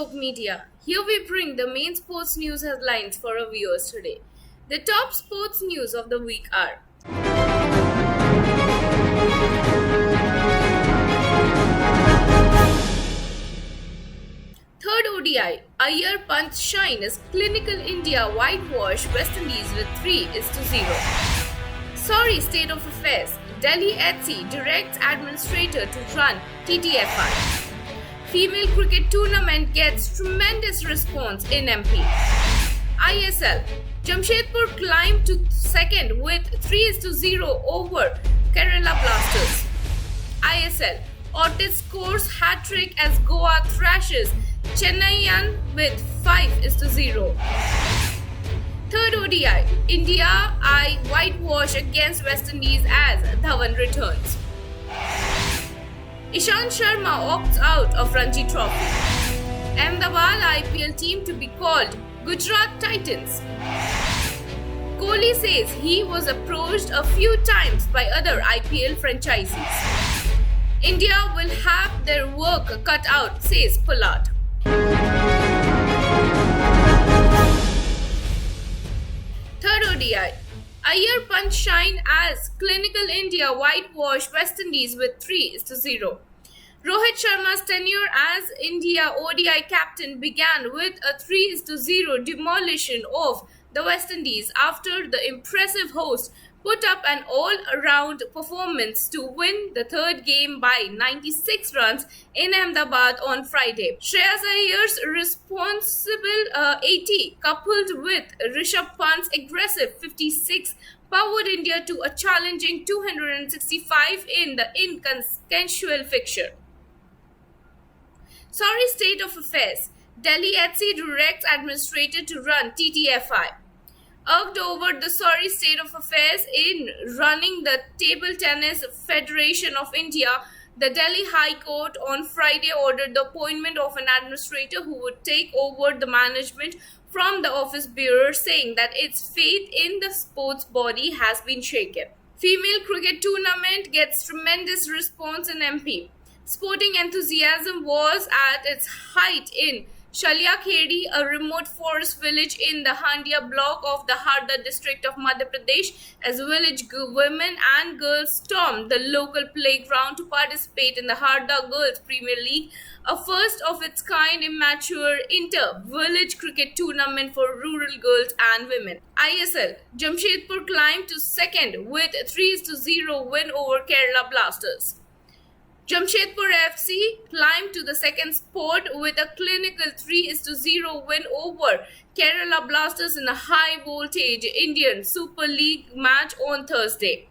iScopeMedia. Here we bring the main sports news headlines for our viewers today. The top sports news of the week are: third ODI, Iyer punch shine as clinical India whitewash West Indies with 3-0. Sorry state of affairs, Delhi HC directs administrator to run TTFI. Female cricket tournament gets tremendous response in MP. ISL, Jamshedpur climbed to second with 3-0 over Kerala Blasters. ISL, Ortiz scores hat-trick as Goa thrashes Chennai with 5-0. Third ODI, India whitewash against West Indies as Dhawan returns. Ishan Sharma opts out of Ranji Trophy. Ahmedabad IPL team to be called Gujarat Titans. Kohli says he was approached a few times by other IPL franchisees. India will have their work cut out, says Pollard. Third ODI, Iyer punch shine as clinical India whitewash West Indies with 3-0. Rohit Sharma's tenure as India ODI captain began with a 3-0 demolition of the West Indies after the impressive host put up an all-around performance to win the third game by 96 runs in Ahmedabad on Friday. Shreyas Iyer's responsible 80 coupled with Rishabh Pant's aggressive 56 powered India to a challenging 265 in the inconsequential fixture. Sorry state of affairs, Delhi HC directs administrator to run TTFI. Urged over the sorry state of affairs in running the Table Tennis Federation of India, the Delhi High Court on Friday ordered the appointment of an administrator who would take over the management from the office bearer, saying that its faith in the sports body has been shaken. Female cricket tournament gets tremendous response in MP. Sporting enthusiasm was at its height in Shaliakhedi, a remote forest village in the Handia block of the Harda district of Madhya Pradesh, as village women and girls stormed the local playground to participate in the Harda Girls Premier League, a first of its kind immature inter-village cricket tournament for rural girls and women. ISL, Jamshedpur climbed to second with a 3-0 win over Kerala Blasters. Jamshedpur FC climbed to the second spot with a clinical 3-0 win over Kerala Blasters in a high-voltage Indian Super League match on Thursday.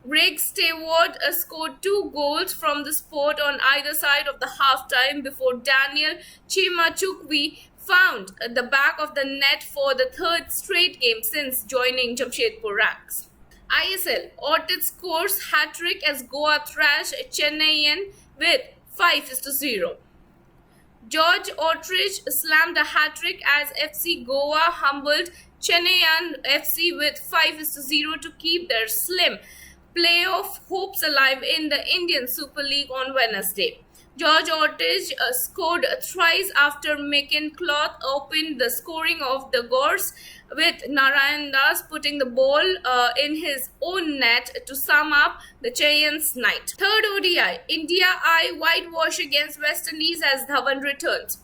Greg Stewart scored 2 goals from the spot on either side of the half-time before Daniel Chimachukwi found the back of the net for the third straight game since joining Jamshedpur ranks. ISL, Ortiz scores hat-trick as Goa thrash Chennai with 5-0. George Ortiz slammed a hat-trick as FC Goa humbled Chennai FC with 5-0 to keep their slim playoff hopes alive in the Indian Super League on Wednesday. George Ortiz scored thrice after McIntyre opened the scoring of the Gores, with Narayan Das putting the ball in his own net to sum up the Giants' night. Third ODI, India whitewash against West Indies as Dhawan returns.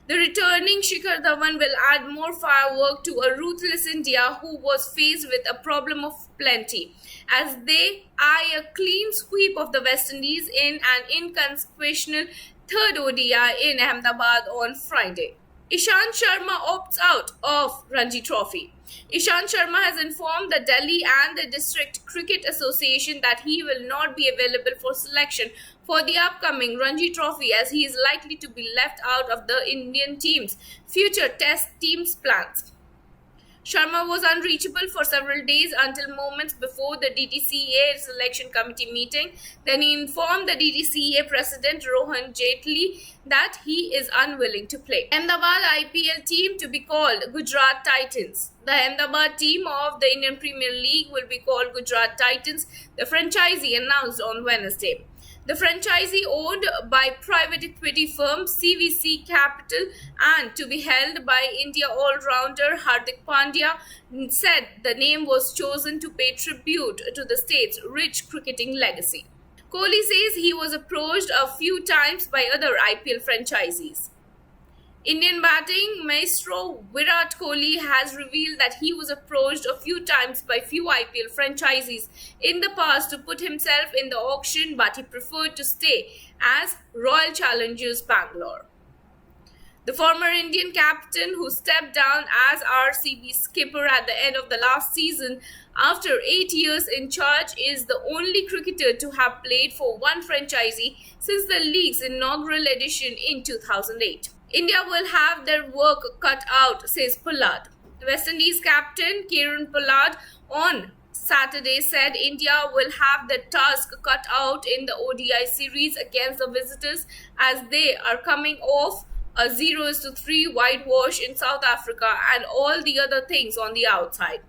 The returning Shikhar Dhawan will add more firework to a ruthless India who was faced with a problem of plenty, as they eye a clean sweep of the West Indies in an inconsequential third ODI in Ahmedabad on Friday. Ishan Sharma opts out of Ranji Trophy. Ishan Sharma has informed the Delhi and the District Cricket Association that he will not be available for selection for the upcoming Ranji Trophy, as he is likely to be left out of the Indian team's future Test team's plans. Sharma was unreachable for several days until moments before the DTCA selection committee meeting. Then he informed the DTCA president Rohan Jaitley that he is unwilling to play. Ahmedabad IPL team to be called Gujarat Titans. The Ahmedabad team of the Indian Premier League will be called Gujarat Titans, the franchisee announced on Wednesday. The franchisee, owned by private equity firm CVC Capital and to be held by India all-rounder Hardik Pandya, said the name was chosen to pay tribute to the state's rich cricketing legacy. Kohli says he was approached a few times by other IPL franchisees. Indian batting maestro Virat Kohli has revealed that he was approached a few times by few IPL franchisees in the past to put himself in the auction, but he preferred to stay as Royal Challengers Bangalore. The former Indian captain, who stepped down as RCB skipper at the end of the last season after 8 years in charge, is the only cricketer to have played for one franchisee since the league's inaugural edition in 2008. India will have their work cut out, says Pollard. West Indies captain Kieran Pollard on Saturday said India will have the task cut out in the ODI series against the visitors, as they are coming off a 0-3 whitewash in South Africa and all the other things on the outside.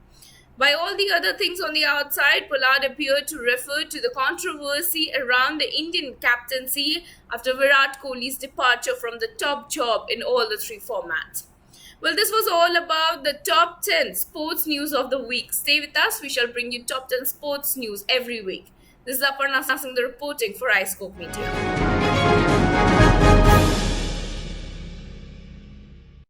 By all the other things on the outside, Pollard appeared to refer to the controversy around the Indian captaincy after Virat Kohli's departure from the top job in all the three formats. Well, this was all about the top 10 sports news of the week. Stay with us. We shall bring you top 10 sports news every week. This is Aparna Singh reporting for iScopeMedia.